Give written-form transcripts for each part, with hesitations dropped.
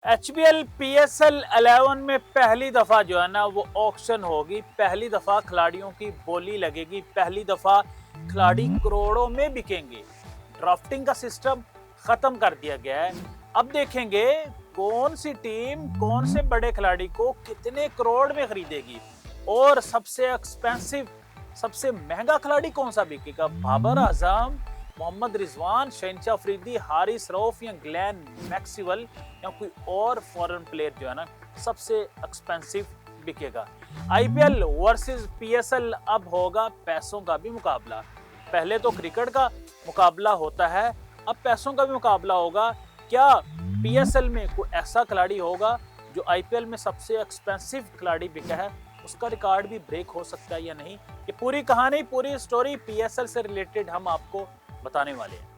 HBL PSL 11 में पहली दफा जो है ना वो ऑक्शन होगी, पहली दफा खिलाड़ियों की बोली लगेगी, पहली दफा खिलाड़ी करोड़ों में बिकेंगे। ड्राफ्टिंग का सिस्टम खत्म कर दिया गया है। अब देखेंगे कौन सी टीम कौन से बड़े खिलाड़ी को कितने करोड़ में खरीदेगी और सबसे एक्सपेंसिव सबसे महंगा खिलाड़ी कौन सा बिकेगा। बाबर आजम, मोहम्मद रिजवान, शहनशाह अफरीदी, हारिस रऊफ या ग्लेन मैक्सवेल या कोई और फॉरेन प्लेयर जो है ना सबसे एक्सपेंसिव बिकेगा। आईपीएल वर्सेस पीएसएल अब होगा पैसों का भी मुकाबला। पहले तो क्रिकेट का मुकाबला होता है, अब पैसों का भी मुकाबला होगा। क्या पीएसएल में कोई ऐसा खिलाड़ी होगा जो आईपीएल में सबसे एक्सपेंसिव खिलाड़ी बिका है, उसका रिकॉर्ड भी ब्रेक हो सकता है या नहीं। ये पूरी कहानी, पूरी स्टोरी पीएसएल से रिलेटेड हम आपको बताने वाले हैं।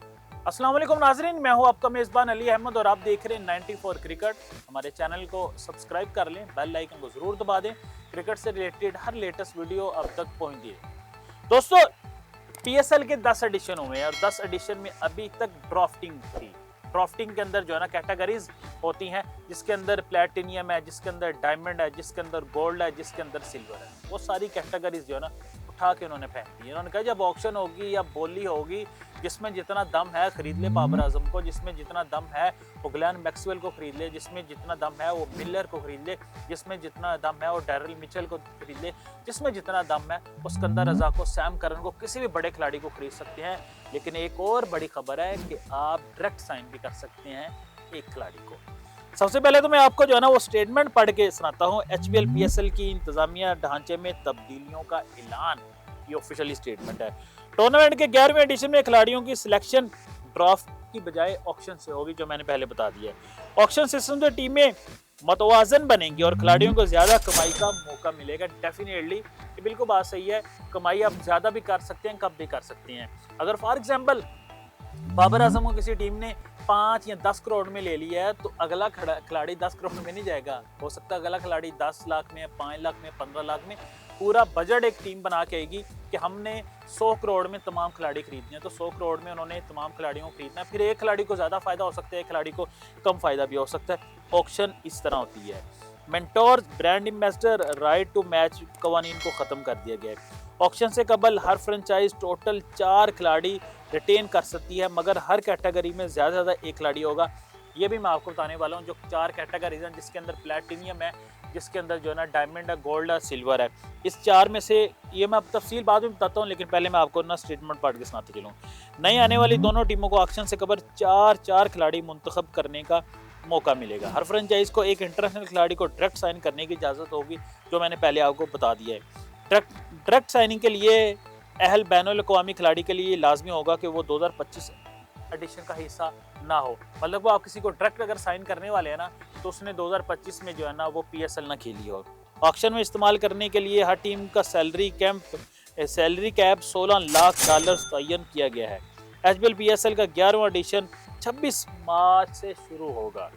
अस्सलाम वालेकुम नाजरीन, मैं हूं आपका मेजबान अली अहमद और आप देख रहे हैं 94 क्रिकेट। हमारे चैनल को सब्सक्राइब कर लें, बेल आइकन को जरूर दबा दें, क्रिकेट से रिलेटेड हर लेटेस्ट वीडियो अब तक पहुंच दिए। दोस्तों, पीएसएल के 10 एडिशन हुए हैं और 10 एडिशन में अभी तक ड्राफ्टिंग थी। ड्राफ्टिंग के अंदर जो है ना कैटेगरीज होती हैं, जिसके अंदर प्लेटिनियम है, जिसके अंदर डायमंड है, जिसके अंदर गोल्ड है, जिसके अंदर सिल्वर है। वो सारी कैटेगरीज जो है ना उठा के उन्होंने फेंक दी। उन्होंने कहा जब ऑक्शन होगी या बोली होगी, जिसमें जितना दम है खरीद ले बाबर आजम को, जिसमें जितना दम है वो ग्लेन मैक्सवेल को खरीद ले, जिसमें जितना दम है वो मिलर को खरीद ले, जिसमें जितना दम है वो डैरिल मिचेल को खरीद ले, जिसमें जितना दम है वो सिकंदर रजा को, सैम करन को, किसी भी बड़े खिलाड़ी को खरीद सकते हैं। लेकिन एक और बड़ी खबर है कि आप डायरेक्ट साइन भी कर सकते हैं एक खिलाड़ी को। सबसे पहले तो मैं आपको जो है ना वो स्टेटमेंट पढ़ के सुनाता हूँ। एचबीएल पीएसएल की इंतजामिया ढांचे में तब्दीलियों का ऐलान, ये ऑफिशियली स्टेटमेंट है। टूर्नामेंट के 11वें एडिशन में खिलाड़ियों की सिलेक्शन ड्राफ्ट की बजाय ऑक्शन से होगी, जो मैंने पहले बता दिया है। ऑक्शन सिस्टम से टीमें मतवाजन बनेंगी और खिलाड़ियों को ज्यादा कमाई का मौका मिलेगा। डेफिनेटली ये बिल्कुल बात सही है, कमाई आप ज्यादा भी कर सकते हैं, कब भी कर सकते हैं। अगर फॉर एग्जाम्पल बाबर आजम को किसी टीम ने 5 या 10 करोड़ में ले लिया है, तो अगला खिलाड़ी 10 करोड़ में नहीं जाएगा। हो सकता है अगला खिलाड़ी 10 लाख में, 5 लाख में, 15 लाख में। पूरा बजट एक टीम बना के आएगी कि हमने 100 करोड़ में तमाम खिलाड़ी खरीदने हैं, तो 100 करोड़ में उन्होंने तमाम खिलाड़ियों को खरीदना है। फिर एक खिलाड़ी को ज्यादा फायदा हो सकता है, एक खिलाड़ी को कम फायदा भी हो सकता है। ऑक्शन इस तरह होती है। Mentor, brand ambassador, right to match कवानीन को खत्म कर दिया गया है। ऑक्शन से कबल हर फ्रेंचाइज टोटल 4 खिलाड़ी रिटेन कर सकती है, मगर हर कैटेगरी में ज्यादा से ज्यादा एक खिलाड़ी होगा। ये भी मैं आपको बताने वाला हूँ। जो 4 कैटेगरीज हैं, जिसके अंदर प्लेटिनियम है, जिसके अंदर जो है ना डायमंड है, गोल्ड है, सिल्वर है। इस 4 में से ये मैं अब तफसील बाद में बताता हूँ, लेकिन पहले मैं आपको ना स्टेटमेंट पढ़ के सुनाते चलूँ। नई आने वाली दोनों टीमों को ऑक्शन से कबल 4 खिलाड़ी मुंतखब करने का मौका मिलेगा। हर फ्रेंचाइज को एक इंटरनेशनल खिलाड़ी को डायरेक्ट साइन करने की इजाजत होगी, जो मैंने पहले आपको बता दिया है। डायरेक्ट साइनिंग के लिए अहल बैनुल अक़वामी खिलाड़ी के लिए लाजमी होगा कि वो 2025 एडिशन का हिस्सा ना हो। मतलब वो आप किसी को डायरेक्ट अगर साइन करने वाले हैं ना, तो उसने 2025 में जो है ना वो पीएसएल ना खेली हो। ऑक्शन में इस्तेमाल करने के लिए हर टीम का सैलरी कैप $16 लाख तयन किया गया है। एचबीएल पीएसएल का 11वां एडिशन 26 मार्च से शुरू होगा।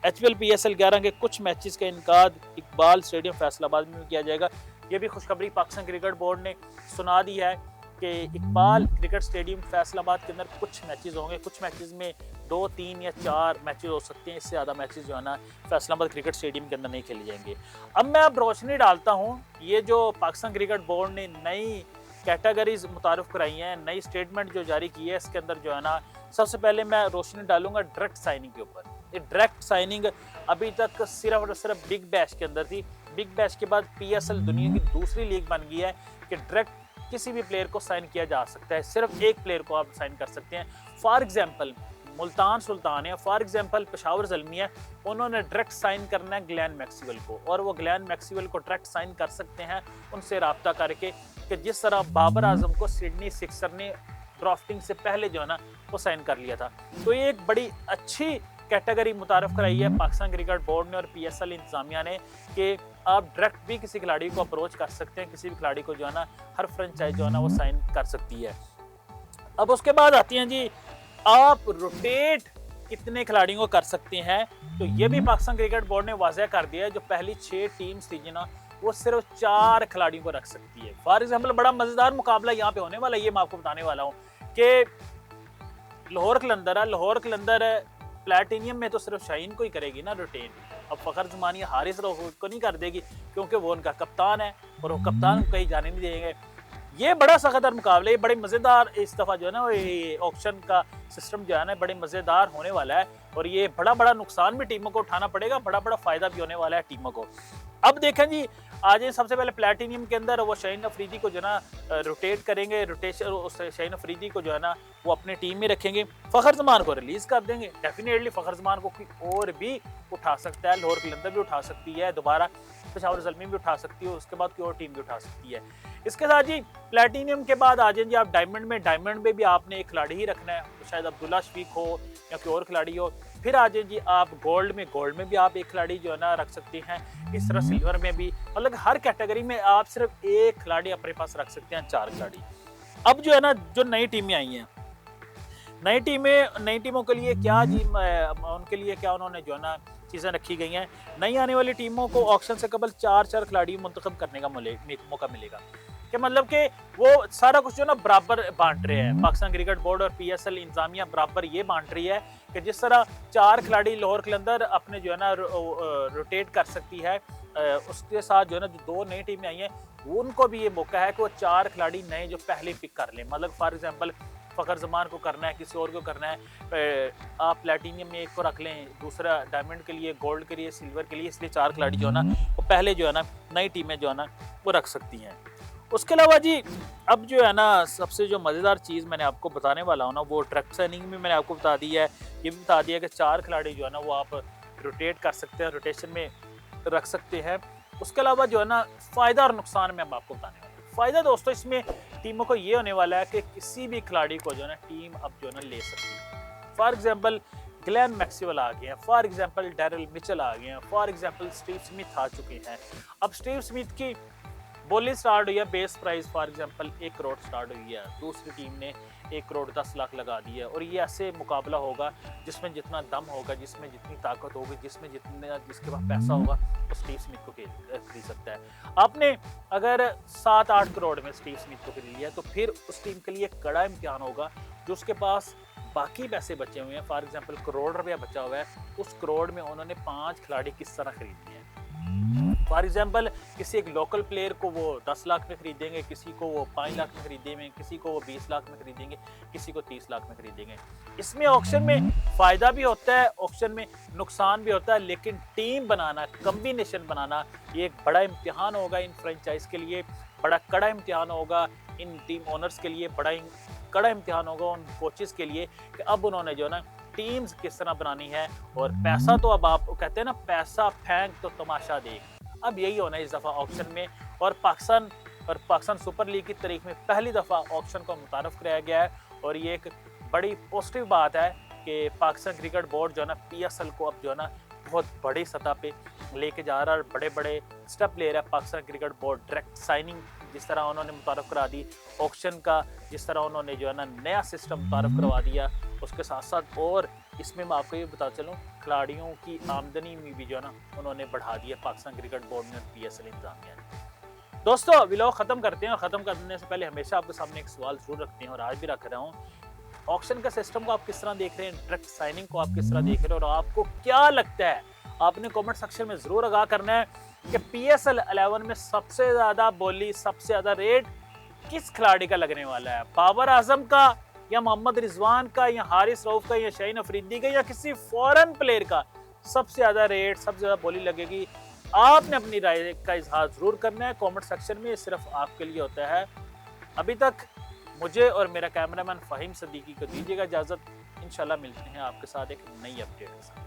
एचबीएल पीएसएल 11 के कुछ मैचेस का इनकाद इकबाल स्टेडियम फैसलाबाद में किया जाएगा। ये भी खुशखबरी पाकिस्तान क्रिकेट बोर्ड ने सुना दी है कि इकबाल क्रिकेट स्टेडियम फैसलाबाद के अंदर कुछ मैचेस होंगे। कुछ मैचेस में 2, 3 या 4 मैचेस हो सकते हैं, इससे ज़्यादा मैचेस जो है ना फैसलाबाद क्रिकेट स्टेडियम के अंदर नहीं खेले जाएंगे। अब मैं अब रोशनी डालता हूँ, ये जो पाकिस्तान क्रिकेट बोर्ड ने नई कैटेगरीज मुतारफ़ कराई हैं, नई स्टेटमेंट जो जारी की है, इसके अंदर जो है ना सबसे पहले मैं रोशनी डालूंगा डायरेक्ट साइनिंग के ऊपर। ये डायरेक्ट साइनिंग अभी तक सिर्फ और सिर्फ बिग बैश के अंदर थी। बिग बैश के बाद पीएसएल दुनिया की दूसरी लीग बन गई है कि डायरेक्ट किसी भी प्लेयर को साइन किया जा सकता है। सिर्फ एक प्लेयर को आप साइन कर सकते हैं। फॉर एग्जांपल मुल्तान सुल्तान है, फॉर एग्जांपल पेशावर ज़ल्मी है, उन्होंने डायरेक्ट साइन करना है ग्लेन मैक्सवेल को, और वो ग्लेन मैक्सवेल को डायरेक्ट साइन कर सकते हैं उनसे रब्ता करके, कि जिस तरह बाबर आजम को सिडनी सिक्सर ने ड्राफ्टिंग से पहले जो है ना वो साइन कर लिया था। तो ये एक बड़ी अच्छी कैटेगरी मुतारफ़ कराई है पाकिस्तान क्रिकेट बोर्ड ने और पीएसएल इंतजामिया ने, कि आप डायरेक्ट भी किसी खिलाड़ी को अप्रोच कर सकते हैं। किसी भी खिलाड़ी को जो है ना हर फ्रेंचाइज जो है ना वो साइन कर सकती है। अब उसके बाद आती हैं जी, आप रोटेट कितने खिलाड़ियों को कर सकते हैं। तो ये भी पाकिस्तान क्रिकेट बोर्ड ने वाज़ह कर दिया है। जो पहली 6 टीम्स थी ना, वो सिर्फ 4 खिलाड़ियों को रख सकती है। फॉर एग्जाम्पल बड़ा मजेदार मुकाबला यहाँ पे होने वाला है, ये मैं आपको बताने वाला हूँ कि लाहौर कलंदर प्लेटिनियम में तो सिर्फ शाहीन को ही करेगी ना रिटेन। अब फखर जमानी हारिस रऊफ को नहीं कर देगी क्योंकि वो उनका कप्तान है और वो कप्तान को कहीं जाने नहीं देंगे। ये बड़ा सख्तर मुकाबला, ये बड़े मज़ेदार इस दफ़ा जो है ना ये ऑक्शन का सिस्टम जो है ना बड़े मज़ेदार होने वाला है और ये बड़ा नुकसान भी टीमों को उठाना पड़ेगा, बड़ा फ़ायदा भी होने वाला है टीमों को। अब देखें जी, आज सबसे पहले प्लेटिनियम के अंदर वो शाहीन अफरीदी को जो है ना रोटेट करेंगे, रोटेशन उस शाहीन अफरीदी को जो है ना वो अपने टीम में रखेंगे, फ़खर जमान को रिलीज़ कर देंगे। डेफिनेटली फ़खर जमान को कोई और भी उठा सकता है, लाहौर कलंदर भी उठा सकती है, दोबारा पेशावर ज़ल्मी भी उठा सकती है, उसके बाद कोई और टीम भी उठा सकती है। इसके साथ जी प्लेटिनियम के बाद आ जाएंगे आप डायमंड में भी आपने एक खिलाड़ी ही रखना है, तो शायद अब्दुल्ला शफीक हो या कोई और खिलाड़ी हो। फिर आ जाए जी आप गोल्ड में भी आप एक खिलाड़ी जो है ना रख सकते हैं। इस तरह सिल्वर में भी, मतलब हर कैटेगरी में आप सिर्फ एक खिलाड़ी अपने पास रख सकते हैं, 4 खिलाड़ी। अब जो है ना जो नई टीमें आई हैं, नई टीमों के लिए क्या जी उनके लिए क्या उन्होंने जो है ना चीज़ें रखी गई हैं। नई आने वाली टीमों को ऑक्शन से कबल 4 खिलाड़ी मुंतखब करने का मौका मिलेगा, कि मतलब कि वो सारा कुछ जो ना बराबर बांट रहे हैं। पाकिस्तान क्रिकेट बोर्ड और PSL इंतजामिया बराबर ये बांट रही है कि जिस तरह 4 खिलाड़ी लाहौर कलंदर अपने जो है ना रोटेट कर सकती है, उसके साथ जो है ना जो 2 नई टीमें आई हैं उनको भी ये मौका है कि वो 4 खिलाड़ी नए जो पहले पिक कर लें। मतलब फॉर एग्जांपल फ़खर जमान को करना है, किसी और को करना है, आप प्लेटिनियम में एक को रख लें, दूसरा डायमंड के लिए, गोल्ड के लिए, सिल्वर के लिए, इसलिए 4 खिलाड़ी जो है ना वो पहले जो है ना नई टीमें जो है ना वो रख सकती हैं। उसके अलावा जी अब जो है ना सबसे जो मज़ेदार चीज़ मैंने आपको बताने वाला हूँ ना वो डायरेक्ट साइनिंग में मैंने आपको बता दी है। ये भी बता दिया कि 4 खिलाड़ी जो है ना वो आप रोटेट कर सकते हैं, रोटेशन में रख सकते हैं। उसके अलावा जो है ना फ़ायदा और नुकसान में हम आपको बताने वाले हैं। फ़ायदा दोस्तों इसमें टीमों को ये होने वाला है कि किसी भी खिलाड़ी को जो है ना टीम अब जो है ना ले सकती है। फॉर एग्जाम्पल ग्लेन मैक्सवेल आ गए हैं, फॉर एग्जाम्पल डैरिल मिचेल आ गए हैं, फॉर एग्जाम्पल स्टीव स्मिथ आ चुके हैं। अब स्टीव स्मिथ की बोली स्टार्ट हुई है, base price for example 1 crore start हुई है, दूसरी टीम ने 1 करोड़ 10 लाख लगा दी है। और ये ऐसे मुकाबला होगा जिसमें जितना दम होगा, जिसमें जितनी ताकत होगी, जिसके पास पैसा होगा वो स्टीव स्मिथ को खरीद सकता है। आपने अगर 7-8 करोड़ में स्टीव स्मिथ को खरीद लिया तो फिर उस टीम के लिए कड़ा इम्तिहान होगा जो उसके पास बाकी पैसे बचे हुए हैं। फॉर एग्जाम्पल करोड़ रुपया बचा हुआ है, उस करोड़ में उन्होंने 5 खिलाड़ी किस तरह खरीदने हैं। फॉर एग्जाम्पल किसी एक लोकल प्लेयर को वो 10 लाख में खरीदेंगे, किसी को वो 5 लाख में खरीदेंगे, किसी को वो 20 लाख में खरीदेंगे, किसी को 30 लाख में खरीदेंगे। इसमें ऑक्शन में फ़ायदा भी होता है, ऑक्शन में नुकसान भी होता है, लेकिन टीम बनाना, कम्बिनेशन बनाना ये एक बड़ा इम्तिहान होगा इन फ्रेंचाइज के लिए, बड़ा कड़ा इम्तिहान होगा इन टीम ओनर्स के लिए, बड़ा कड़ा इम्तिहान होगा उन कोचेस के लिए कि अब उन्होंने जो है ना टीम्स किस तरह बनानी है। और पैसा तो अब आप कहते हैं ना पैसा फेंक तो तमाशा देख, अब यही होना है इस दफ़ा ऑक्शन में। और पाकिस्तान सुपर लीग की तारीख में पहली दफ़ा ऑक्शन को मुतारफ़ कराया गया है और ये एक बड़ी पॉजिटिव बात है कि पाकिस्तान क्रिकेट बोर्ड जो है ना PSL को अब जो है ना बहुत बड़ी सतह पे लेके जा रहा है और बड़े बड़े स्टेप ले रहा है Pakistan cricket board. Direct signing जिस तरह उन्होंने मुतारफ़ करा दी, ऑक्शन का जिस तरह उन्होंने जो है ना नया सिस्टम मुतारफ़ करवा दिया, उसके साथ साथ और इसमें मैं आपको ये बता चलूँ खिलाड़ियों की आमदनी में भी जो है ना उन्होंने बढ़ा दिया पाकिस्तान क्रिकेट बोर्ड ने, PSL इंतजामिया ने। दोस्तों व्लॉग ख़त्म करते हैं और ख़त्म करने से पहले हमेशा आपके सामने एक सवाल ज़रूर रखते हैं और आज भी रख रहा हूँ। ऑक्शन का सिस्टम को आप किस तरह देख रहे हैं, डायरेक्ट साइनिंग को आप किस तरह देख रहे हैं और आपको क्या लगता है, आपने कमेंट सेक्शन में ज़रूर आगाह करना है कि PSL 11 में सबसे ज़्यादा बोली, सबसे ज़्यादा रेट किस खिलाड़ी का लगने वाला है, बाबर आजम का या मोहम्मद रिजवान का या हारिस रऊफ का या शाहीन अफरीदी का या किसी फॉरेन प्लेयर का सबसे ज़्यादा रेट, सबसे ज़्यादा बोली लगेगी। आपने अपनी राय का इजहार ज़रूर करना है कमेंट सेक्शन में, सिर्फ आपके लिए होता है। अभी तक मुझे और मेरा कैमरामैन फ़हीम सदीकी को दीजिएगा इजाज़त, इंशाल्लाह मिलते हैं आपके साथ एक नई अपडेट के साथ।